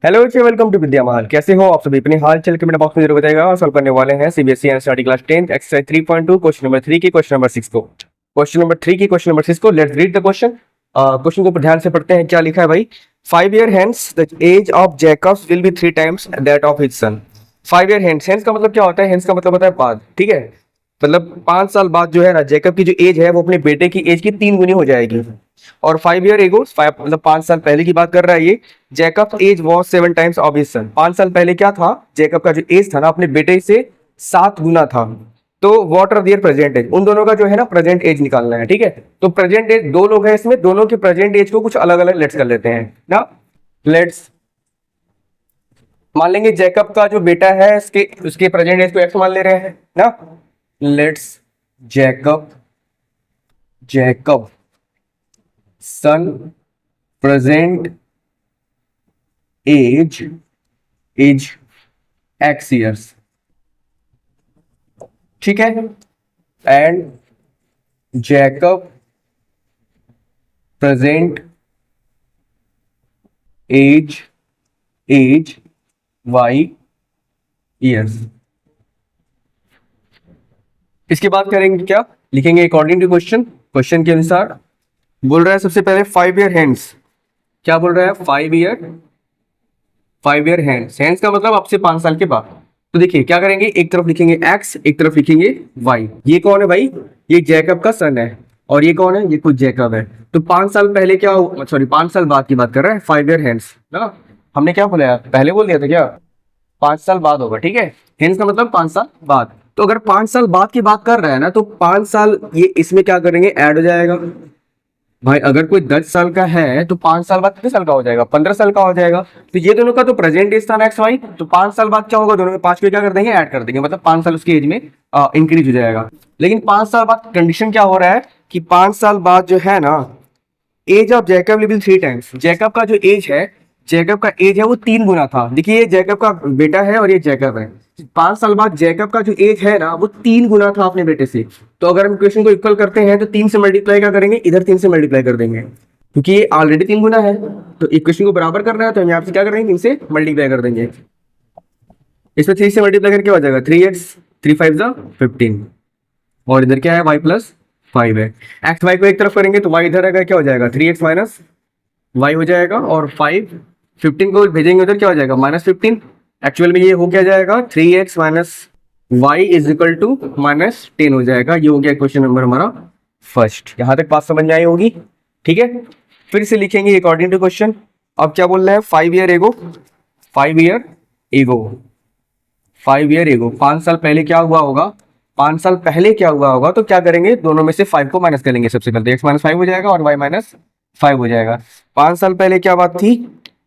Hello ji, welcome to विद्या महल। कैसे हो आप सभी? अपने हाल चल के मेरे बॉक्स में जरूर बताएगा। और सॉल्व करने वाले हैं CBSE NCERT class 10 exercise 3.2 question number 3 की क्वेश्चन नंबर 6 को। क्वेश्चन नंबर 3 की क्वेश्चन नंबर 6 को let's read the question. Question को ऊपर ध्यान से पढ़ते हैं। क्या लिखा है भाई? 5 year hence the age of Jacobs will be 3 times that of his son। 5 year hence, hence का मतलब क्या होता है? hence का मतलब होता है बाद। ठीक है, मतलब 5 साल बाद जो है ना, जैकब की जो एज है वो अपने बेटे की एज की 3 गुनी हो जाएगी। और 5 year ago, मतलब 5 साल पहले की बात कर रहा है ये। Jacob age was 7 times of his son. 5 साल पहले क्या था? जैकब का जो एज था ना, अपने बेटे से 7 गुना था। तो what are their present age? उन दोनों का जो है ना प्रेजेंट एज निकालना है। ठीक है, तो प्रेजेंट एज दो लोग हैं इसमें, दोनों के प्रेजेंट एज को कुछ अलग अलग लेट्स कर लेते हैं ना। लेट्स मान लेंगे जैकब का जो बेटा है उसके प्रेजेंट एज को एक्स मान ले रहे हैं ना। Let's Jacob Jacob son present age is x years. ठीक है, and Jacob present age age y years. इसके बाद करेंगे क्या? लिखेंगे अकॉर्डिंग टू क्वेश्चन। क्वेश्चन के अनुसार बोल रहा है सबसे पहले 5 year hence। क्या बोल रहा है? 5 year हैंड्स। हैंड्स का मतलब आपसे 5 साल के बाद। तो देखिए क्या करेंगे, एक तरफ लिखेंगे एक्स, एक तरफ लिखेंगे वाई। ये कौन है भाई? ये जैकब का सन है। और ये कौन है? ये खुद जैकब है। तो 5 साल पहले क्या, सॉरी 5 साल बाद की बात कर रहा है। 5 year हैंड्स ना, हमने क्या बोला यार? पहले बोल दिया था क्या? 5 साल बाद होगा। ठीक है, हैंड्स का मतलब 5 साल बाद। तो अगर 5 साल बाद की बात कर रहा है ना, तो 5 साल ये इसमें क्या करेंगे, ऐड हो जाएगा। भाई अगर कोई 10 साल का है तो 5 साल बाद कितने साल का हो जाएगा? 15 साल का हो जाएगा। तो ये दोनों का तो प्रेजेंट एज था ना एक्स वाई। तो 5 साल बाद क्या होगा? दोनों में 5 को क्या कर देंगे, ऐड कर देंगे। मतलब 5 साल उसकी एज में इंक्रीज हो जाएगा। लेकिन 5 साल बाद कंडीशन क्या हो रहा है कि 5 साल बाद जो है ना, age of Jacob will be 3 times. जैकब का जो एज है, जैकब का एज है वो 3 गुना था। देखिए ये जैकब का बेटा है और ये जैकब है। 5 साल बाद जैकब का जो एज है ना, वो 3 गुना था अपने बेटे से। तो अगर हम इक्वेशन को इक्वल करते हैं तो 3 से मल्टीप्लाई क्या करेंगे, इधर 3 से मल्टीप्लाई कर देंगे, क्योंकि ये ऑलरेडी 3 गुना है। तो इक्वेशन को बराबर करना है तो हम यहाँ से क्या करेंगे, 3 से मल्टीप्लाई कर देंगे। इसमें 3 से मल्टीप्लाई करके हो जाएगा 3x, 3 5 15। और इधर क्या है? y प्लस 5 है। एक्स वाई को एक तरफ करेंगे तो y इधर आएगा, क्या हो जाएगा? 3x माइनस y हो जाएगा। और 15 को भेजेंगे उधर, क्या हो जाएगा? -15। एक्चुअल में ये हो क्या जाएगा? 3x minus y is equal to -10 हो जाएगा। ये हो गया क्वेश्चन नंबर हमारा फर्स्ट। यहां तक बात समझ में आई होगी। ठीक है, फिर से लिखेंगे अकॉर्डिंग टू क्वेश्चन। अब क्या बोल रहा है? 5 year एगो, 5 year एगो, 5 year एगो। 5 साल पहले क्या हुआ होगा? 5 साल पहले क्या हुआ होगा? तो क्या करेंगे, दोनों में से 5 को माइनस करेंगे। सबसे पहले तो x माइनस 5 हो जाएगा और y माइनस 5 हो जाएगा। 5 साल पहले क्या बात थी?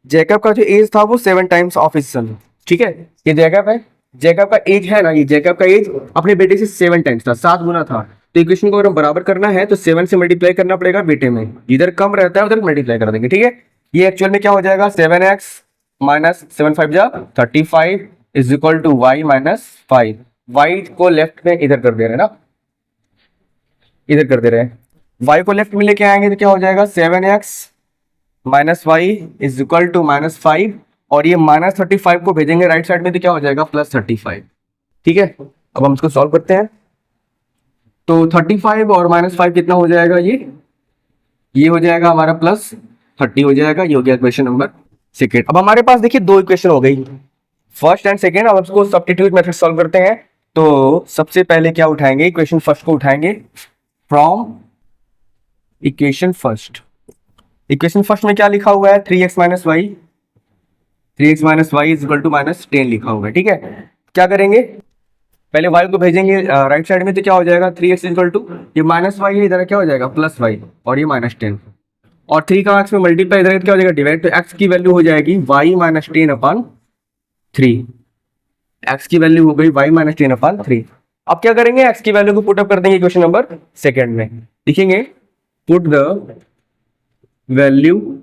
जैकब का जो एज था वो 7 टाइम्स ऑफ हिज सन। ठीक है, ये जैकब है। जैकब का एज है ना, ये जैकब का एज अपने बेटे से 7 टाइम्स था, 7 गुना था। तो इक्वेशन को अगर हम बराबर करना है तो 7 से मल्टीप्लाई करना पड़ेगा बेटे में। इधर कम रहता है उधर मल्टीप्लाई कर देंगे। ठीक है, ये एक्चुअल में क्या हो जाएगा? 7x माइनस 7 5 जा 35 is equal to y minus 5। y को लेफ्ट में इधर कर दे रहे हैं ना, इधर कर दे रहे हैं। y को लेफ्ट में लेके आएंगे तो क्या हो जाएगा? 7x minus y is equal to -5। और ये -35 को भेजेंगे राइट साइड में तो क्या हो जाएगा? +35। ठीक है, अब हम इसको सॉल्व करते हैं। तो 35 और -5 कितना हो जाएगा? ये हो जाएगा हमारा +30 हो जाएगा। ये हो गया क्वेश्चन नंबर सेकेंड। अब हमारे पास देखिए दो इक्वेशन हो गई, फर्स्ट एंड सेकेंड। अब इसको सब्स्टिट्यूट मेथड सॉल्व करते हैं। तो सबसे पहले क्या उठाएंगे? इक्वेशन फर्स्ट को उठाएंगे from equation first. Equation first में क्या लिखा हुआ है? 3x minus y, 3x minus y is equal to -10 लिखा हुआ है। ठीक है, क्या करेंगे? पहले y को भेजेंगे राइट साइड में तो क्या हो जाएगा? 3x इक्वल टू ये माइनस वाई है, इधर क्या हो जाएगा? +y और ये -10। और 3 का x में मल्टीप्लाई इधर क्या हो जाएगा? डिवाइड। तो x की वैल्यू हो जाएगी y माइनस 10/3। x की वैल्यू हो गई y माइनस 10/3। अब क्या करेंगे? x की वैल्यू को पुट अप कर देंगे क्वेश्चन नंबर सेकेंड में। लिखेंगे put the value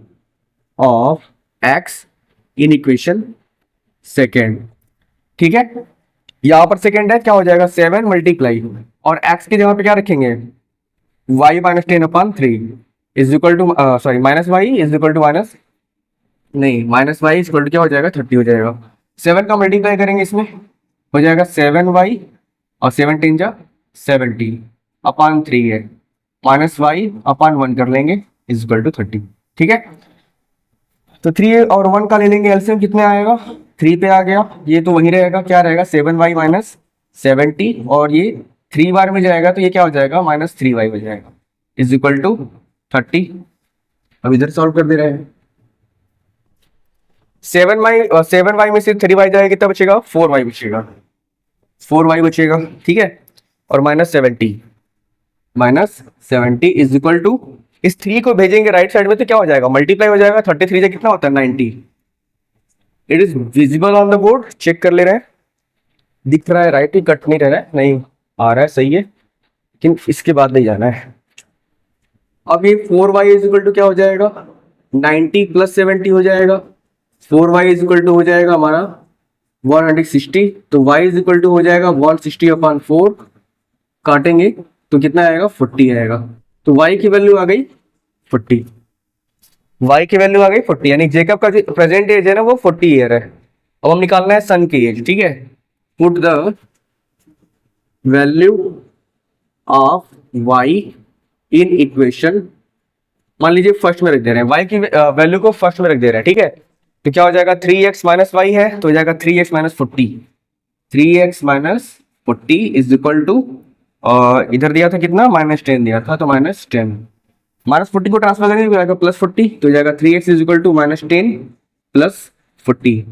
of x in equation second. ठीक है, यहां पर सेकेंड है, क्या हो जाएगा? 7 मल्टीप्लाई और x की जगह पे क्या रखेंगे? y minus 10/3 is equal to sorry minus y is equal to नहीं, माइनस वाई इक्वल टू क्या हो जाएगा, 30 हो जाएगा। 7 का मल्टीप्लाई करेंगे इसमें, हो जाएगा 7y, और 7 टेन जा 70 अपान 3 है, माइनस वाई अपान 1 कर लेंगे इज इक्वल टू 30। ठीक है, तो 3 और 1 का ले लेंगे एलसीएम, कितने आएगा, 3 पे आ गया, ये तो वही रहेगा, क्या रहेगा 7y माइनस 70, और ये 3 बार में जाएगा तो ये क्या हो जाएगा, माइनस 3y हो जाएगा इज इक्वल टू 30। अब इधर सॉल्व कर दे रहे हैं, 7y में से 3y जाएगा, कितना बचेगा, 4y बचेगा, 4y बचेगा। ठीक है, और माइनस 70 इज इक्वल टू, इस 3 को भेजेंगे राइट साइड में तो क्या हो जाएगा, मल्टीप्लाई हो जाएगा, 33 से कितना होता है 90। It is visible on the board, check कर ले रहे हैं, दिख रहा है राइट, ही कट नहीं रहा है, नहीं आ रहा है, सही है, लेकिन इसके बाद नहीं जाना है। अब ये 4y इज इक्वल टू क्या हो जाएगा, 90 प्लस 70 हो जाएगा, 4y इज इक्वल टू हो जाएगा हमारा 160, तो y इज इक्वल टू हो जाएगा 160 अपॉन 4, काटेंगे तो कितना आएगा, 40 आएगा। तो y की वैल्यू आ गई 40, y की वैल्यू आ गई 40, यानी जेकब का जो प्रेजेंट एज है ना वो 40 ईयर है। अब हम निकालना है सन की एज। ठीक है, put the value of y in equation, मान लीजिए फर्स्ट में रख दे रहे हैं, y की वैल्यू को फर्स्ट में रख दे रहे हैं। ठीक है, तो क्या हो जाएगा, 3x माइनस वाई है तो हो जाएगा 3x minus 40, 3x minus 40 is equal to, इधर दिया था कितना, -10 दिया था, तो -10, -40 को ट्रांसफर करेंगे तो जाएगा +40, तो हो जाएगा 3x is equal to -10 plus 40,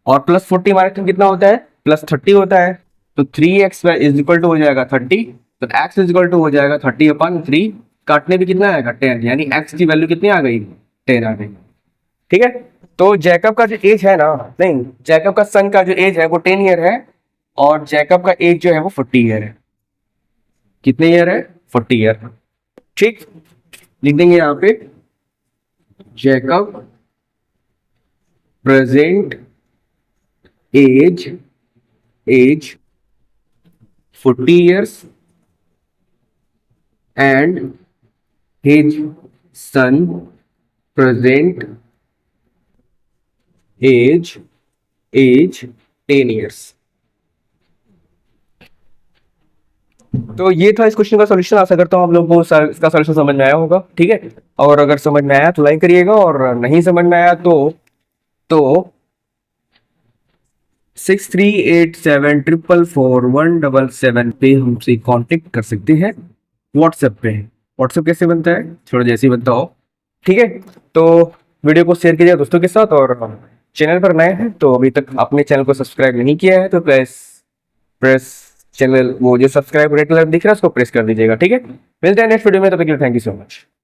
और +40 -10 कितना होता है, +30 होता है, तो 3x इज इक्वल टू हो जाएगा 30, तो x इज इक्वल टू हो जाएगा 30 अपॉन 3, काटने भी कितना आएगा 10, यानी x की वैल्यू कितनी आ गई, 10 आ गई। ठीक है, तो जैकब का जो एज है ना, नहीं जैकब का सन का जो एज है वो 10 ईयर है, और जैकब का एज जो है वो 40 ईयर है। कितने ईयर है, 40 ईयर। ठीक, लिख देंगे यहाँ पे, Jacob present age 40 years and his son present age 10 years. तो ये था इस क्वेश्चन का सॉल्यूशन। आशा करता हूँ आप लोगों को इसका सॉल्यूशन समझ में आया होगा। ठीक है, और अगर समझ में आया तो लाइक करिएगा, और नहीं समझ में आया तो 6387444177 पे हमसे कांटेक्ट कर सकते हैं व्हाट्सएप पे। व्हाट्सएप कैसे बनता है, थोड़ा जैसे ही बनता हो। ठीक है, तो वीडियो को शेयर कीजिए दोस्तों के साथ, और चैनल पर नए हैं तो अभी तक आपने चैनल को सब्सक्राइब नहीं किया है तो प्रेस चैनल, वो जो सब्सक्राइब रेड कलर दिख रहा है उसको प्रेस कर दीजिएगा। ठीक है, मिलते हैं नेक्स्ट वीडियो में, तब तक के लिए थैंक यू सो मच।